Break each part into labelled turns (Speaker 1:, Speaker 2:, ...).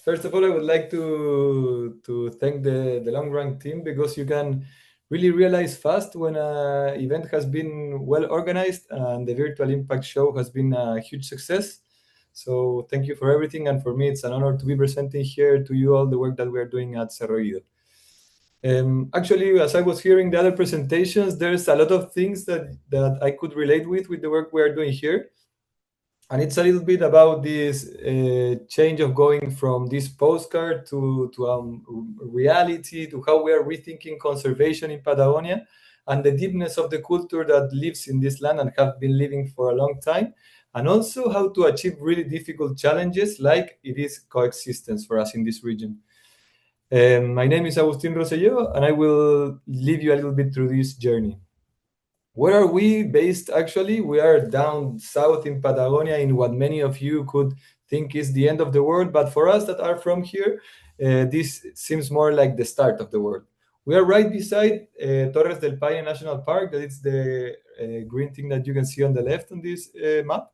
Speaker 1: First of all, I would like to thank the long run team, because you can really realize fast when an event has been well organized and the virtual impact show has been a huge success. So thank you for everything, and for me it's an honor to be presenting here to you all the work that we are doing at Cerro Guido. Actually, as I was hearing the other presentations, there's a lot of things that I could relate with the work we are doing here. And it's a little bit about this change of going from this postcard to reality, to how we are rethinking conservation in Patagonia, and the deepness of the culture that lives in this land and have been living for a long time, and also how to achieve really difficult challenges like it is coexistence for us in this region. My name is Agustín Rosello, and I will lead you a little bit through this journey. Where are we based? Actually, we are down south in Patagonia, in what many of you could think is the end of the world. But for us that are from here, this seems more like the start of the world. We are right beside Torres del Paine National Park. That is the green thing that you can see on the left on this map.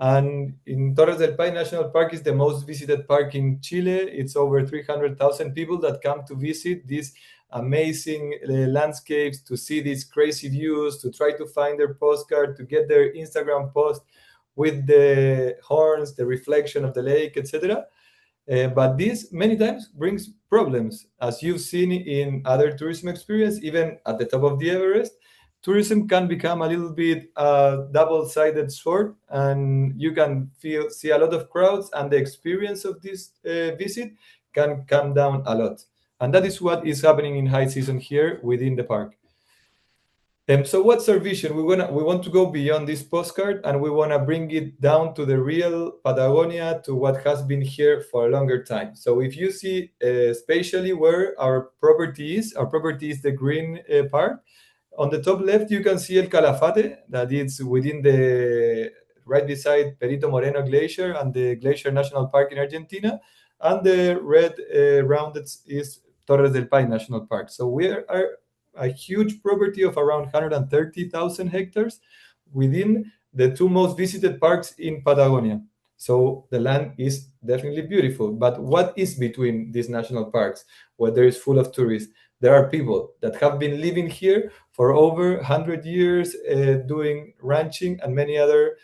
Speaker 1: And in Torres del Paine National Park is the most visited park in Chile. It's over 300,000 people that come to visit these amazing landscapes, to see these crazy views, to try to find their postcard, to get their Instagram post with the horns, the reflection of the lake, etc. But this many times brings problems. As you've seen in other tourism experience, even at the top of the Everest, tourism can become a little bit double-sided sword, and you can see a lot of crowds, and the experience of this visit can come down a lot. And that is what is happening in high season here within the park. So what's our vision? We want to go beyond this postcard, and we want to bring it down to the real Patagonia, to what has been here for a longer time. So if you see spatially where our property is the green part. On the top left, you can see El Calafate, that is within the right beside Perito Moreno Glacier and the Glacier National Park in Argentina, and the red rounded is Torres del Paine National Park. So we are a huge property of around 130,000 hectares within the two most visited parks in Patagonia. So the land is definitely beautiful. But what is between these national parks, where there is full of tourists? There are people that have been living here for over 100 years, doing ranching and many other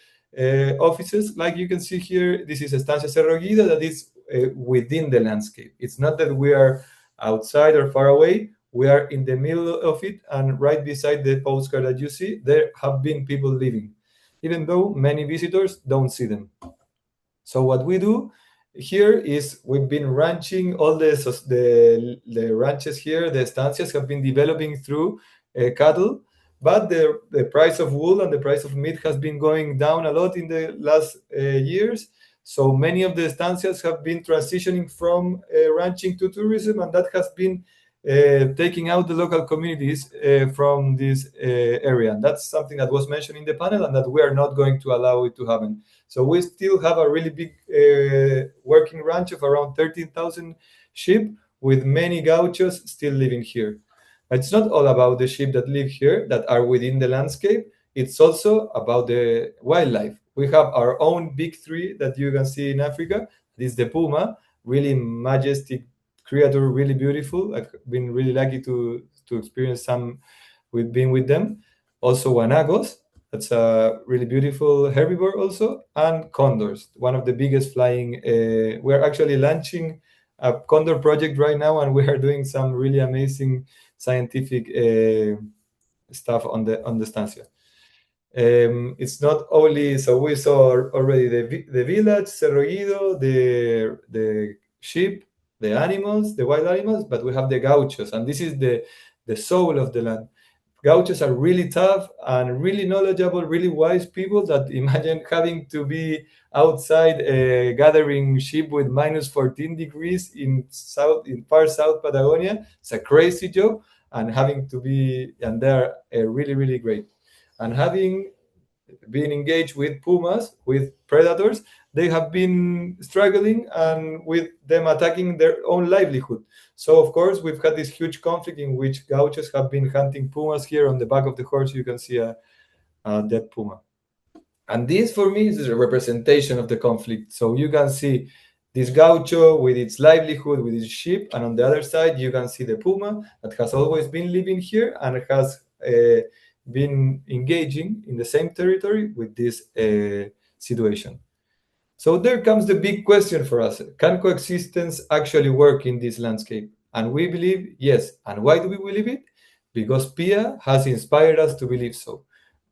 Speaker 1: offices. Like you can see here, this is Estancia Cerro Guido, that is within the landscape. It's not that we are outside or far away. We are in the middle of it, and right beside the postcard that you see, there have been people living, even though many visitors don't see them. So what we do here is we've been ranching all the ranches here. The estancias have been developing through cattle, but the price of wool and the price of meat has been going down a lot in the last years. So many of the estancias have been transitioning from ranching to tourism, and that has been taking out the local communities from this area. And that's something that was mentioned in the panel, and that we are not going to allow it to happen. So we still have a really big working ranch of around 13,000 sheep, with many gauchos still living here. It's not all about the sheep that live here, that are within the landscape. It's also about the wildlife. We have our own big three that you can see in Africa. This is the puma, really majestic creature, really beautiful. I've been really lucky to experience some. We've been with them. Also guanacos, that's a really beautiful herbivore also, and condors, one of the biggest flying. We're actually launching a condor project right now, and we are doing some really amazing scientific stuff on the Estancia. It's not only, so we saw already the village, Cerro Guido, the sheep, the animals, the wild animals, but we have the gauchos, and this is the soul of the land. Gauchos are really tough and really knowledgeable, really wise people that imagine having to be outside gathering sheep with minus 14 degrees in far south Patagonia. It's a crazy job, and they're really, really great. And having been engaged with pumas, with predators, they have been struggling and with them attacking their own livelihood. So of course we've had this huge conflict in which gauchos have been hunting pumas. Here on the back of the horse you can see a dead puma. And this for me is a representation of the conflict. So you can see this gaucho with its livelihood, with its sheep, and on the other side you can see the puma that has always been living here and has been engaging in the same territory with this situation. So there comes the big question for us. Can coexistence actually work in this landscape? And we believe yes. And why do we believe it? Because Pia has inspired us to believe so.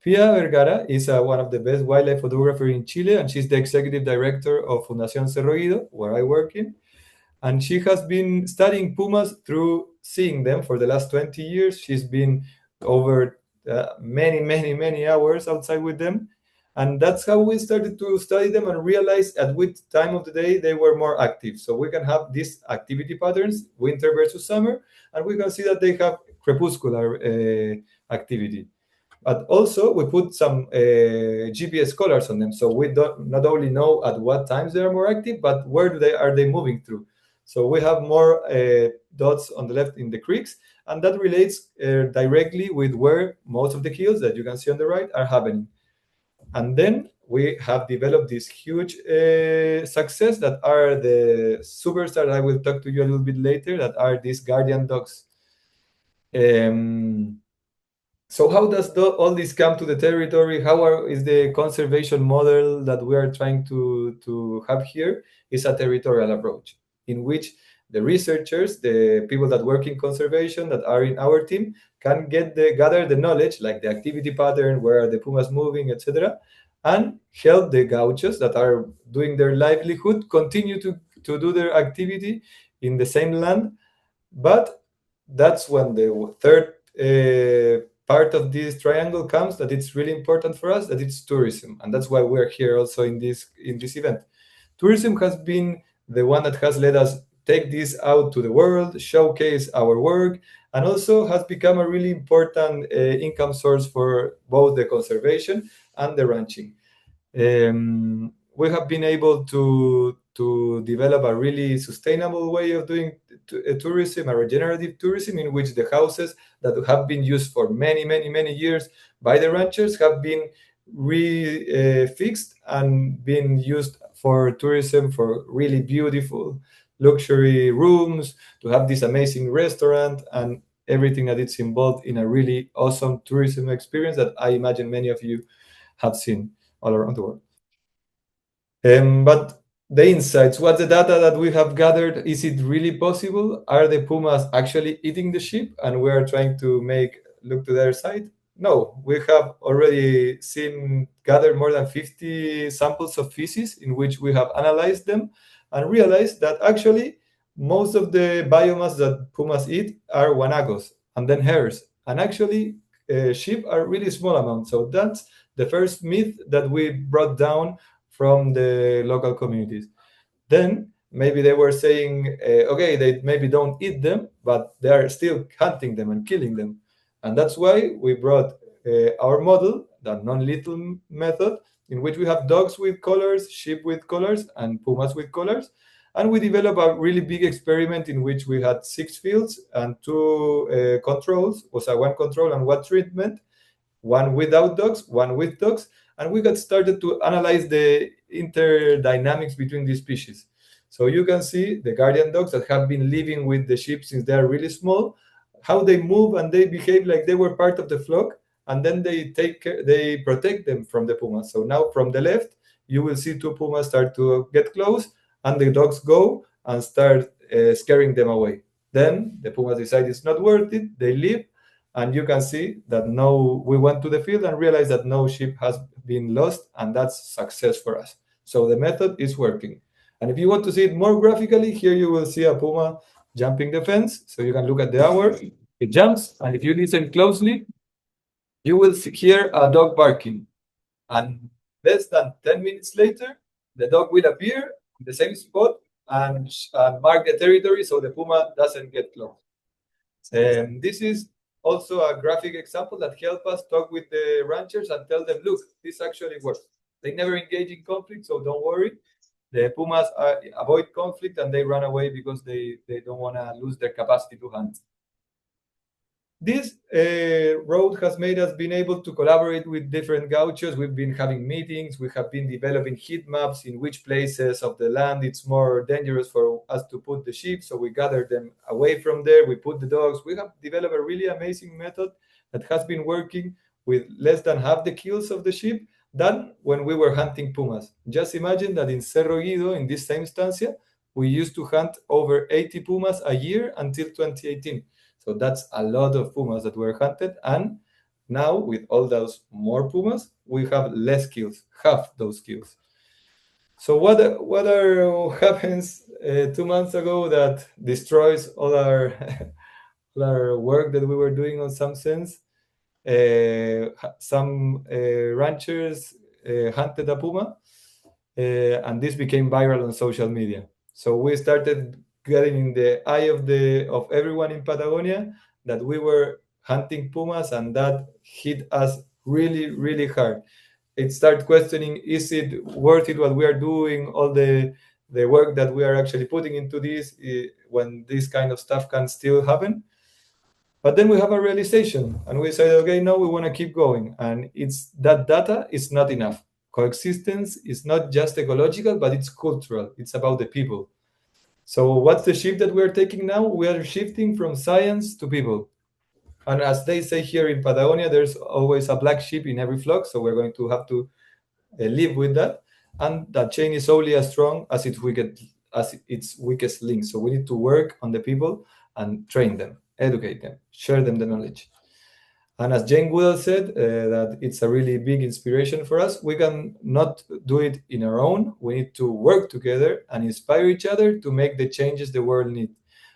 Speaker 1: Pia Vergara is one of the best wildlife photographers in Chile, and she's the executive director of Fundación Cerro Guido, where I work in. And she has been studying pumas through seeing them for the last 20 years. She's been over many hours outside with them. And that's how we started to study them and realize at which time of the day they were more active. So we can have these activity patterns, winter versus summer, and we can see that they have crepuscular activity. But also we put some GPS collars on them, so we don't not only know at what times they are more active, but where are they moving through. So we have more dots on the left in the creeks, and that relates directly with where most of the kills that you can see on the right are happening. And then we have developed this huge success that are the superstars. I will talk to you a little bit later. That are these guardian dogs. So how does all this come to the territory? Is the conservation model that we are trying to have here is a territorial approach in which the researchers, the people that work in conservation that are in our team, can gather the knowledge, like the activity pattern, where are the pumas moving, etc., and help the gauchos that are doing their livelihood continue to do their activity in the same land. But that's when the third part of this triangle comes, that it's really important for us, that it's tourism, and that's why we're here also in this event. Tourism has been the one that has let us take this out to the world, showcase our work, and also has become a really important income source for both the conservation and the ranching. We have been able to develop a really sustainable way of doing tourism, a regenerative tourism, in which the houses that have been used for many years by the ranchers have been fixed and been used for tourism, for really beautiful luxury rooms, to have this amazing restaurant and everything that it's involved in a really awesome tourism experience that I imagine many of you have seen all around the world. But the insights, what's the data that we have gathered? Is it really possible? Are the pumas actually eating the sheep and we are trying to look to their side? No, we have already gathered more than 50 samples of feces in which we have analyzed them and realized that actually most of the biomass that pumas eat are guanacos and then hares. And actually, sheep are really small amounts. So that's the first myth that we brought down from the local communities. Then maybe they were saying, okay, they maybe don't eat them, but they are still hunting them and killing them. And that's why we brought our model, the non-lethal method, in which we have dogs with collars, sheep with collars, and pumas with collars. And we developed a really big experiment in which we had 6 fields and 2 controls, was a 1 control and 1 treatment, one without dogs, one with dogs, and we got started to analyze the interdynamics between these species. So you can see the guardian dogs that have been living with the sheep since they are really small, how they move and they behave like they were part of the flock, and then they protect them from the pumas. So now from the left, you will see 2 pumas start to get close, and the dogs go and start scaring them away. Then the pumas decide it's not worth it, they leave, and you can see that we went to the field and realized that no sheep has been lost, and that's success for us. So the method is working. And if you want to see it more graphically, here you will see a puma jumping the fence. So you can look at the hour. It jumps, and if you listen closely, you will hear a dog barking. And less than 10 minutes later, the dog will appear in the same spot and mark the territory so the puma doesn't get close. This is also a graphic example that help us talk with the ranchers and tell them, look, this actually works. They never engage in conflict, so don't worry. The pumas avoid conflict and they run away because they don't want to lose their capacity to hunt. This road has made us been able to collaborate with different gauchos. We've been having meetings. We have been developing heat maps in which places of the land it's more dangerous for us to put the sheep. So we gather them away from there. We put the dogs. We have developed a really amazing method that has been working with less than half the kills of the sheep than when we were hunting pumas. Just imagine that in Cerro Guido, in this same estancia, we used to hunt over 80 pumas a year until 2018. So that's a lot of pumas that were hunted. And now, with all those more pumas, we have less kills, half those kills. So happens 2 months ago that destroys all our all our work that we were doing on some sense? Some ranchers hunted a puma, and this became viral on social media. So we started getting in the eye of everyone in Patagonia that we were hunting pumas, and that hit us really, really hard. It started questioning: is it worth it what we are doing? All the work that we are actually putting into this, when this kind of stuff can still happen. But then we have a realization, and we say, okay, no, we want to keep going. And it's that data is not enough. Coexistence is not just ecological, but it's cultural. It's about the people. So what's the shift that we're taking now? We are shifting from science to people. And as they say here in Patagonia, there's always a black sheep in every flock. So we're going to have to live with that. And that chain is only as strong as its weakest link. So we need to work on the people and train them, educate them, share them the knowledge. And as Jane Goodall said, that it's a really big inspiration for us. We can not do it in our own. We need to work together and inspire each other to make the changes the world needs.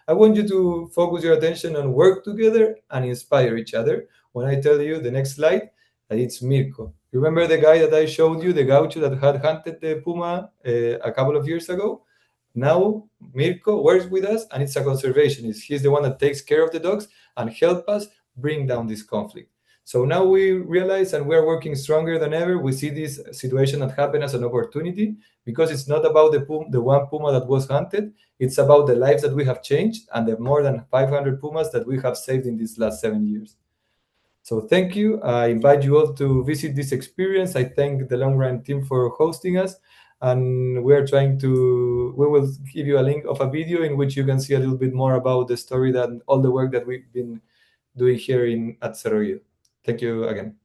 Speaker 1: I want you to focus your attention on work together and inspire each other. When I tell you the next slide, that it's Mirko. Remember the guy that I showed you, the gaucho that had hunted the puma a couple of years ago? Now Mirko works with us, and it's a conservationist. He's the one that takes care of the dogs and help us bring down this conflict. So now we realize, and we are working stronger than ever. We see this situation that happened as an opportunity, because it's not about the one puma that was hunted. It's about the lives that we have changed and the more than 500 pumas that we have saved in these last 7 years. So thank you. I invite you all to visit this experience. I thank the Long Run team for hosting us. And we will give you a link of a video in which you can see a little bit more about the story, that all the work that we've been doing here at Cerro Guido. Thank you again.